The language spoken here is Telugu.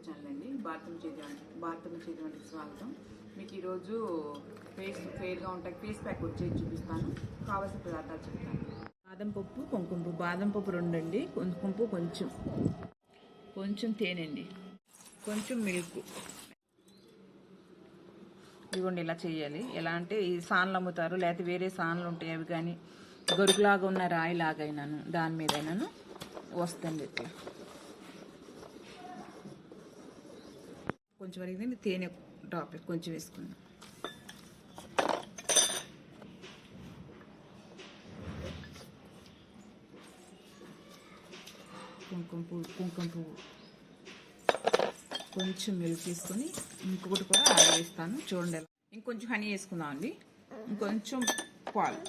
ఛానల్ అండి. భారతం చేతి వంటకి స్వాగతం. మీకు ఈరోజు ఫెయిర్గా ఉంటాయి ఫేస్ ప్యాక్ వచ్చేది చూపిస్తాను. కావాల్సిన పదార్థాలు చెప్తాను. బాదం పప్పు, కుంకుమ పువ్వు. బాదం పప్పు 2 అండి, కుంకుమ పువ్వు కొంచెం తేనె అండి, కొంచెం మిల్క్. ఇదిగోండి ఇలా చేయాలి. ఎలా అంటే ఈ సాన్లు అమ్ముతారు, లేకపోతే వేరే సాన్లు ఉంటాయి, అవి కానీ గొరుగులాగా ఉన్న రాయిలాగా అయినాను దాని మీద అయినాను వస్తుంది. ఇట్లా కొంచెం వరకు తేనె డ్రాప్ కొంచెం వేసుకున్నాం. కుంకుమ పువ్వు కొంచెం మిల్క్ తీసుకొని ఇంకొకటి కూడా యాడ్ చేస్తాను. చూడండి, ఇంకొంచెం హనీ వేసుకుందాం అండి, ఇంకొంచెం పాలు.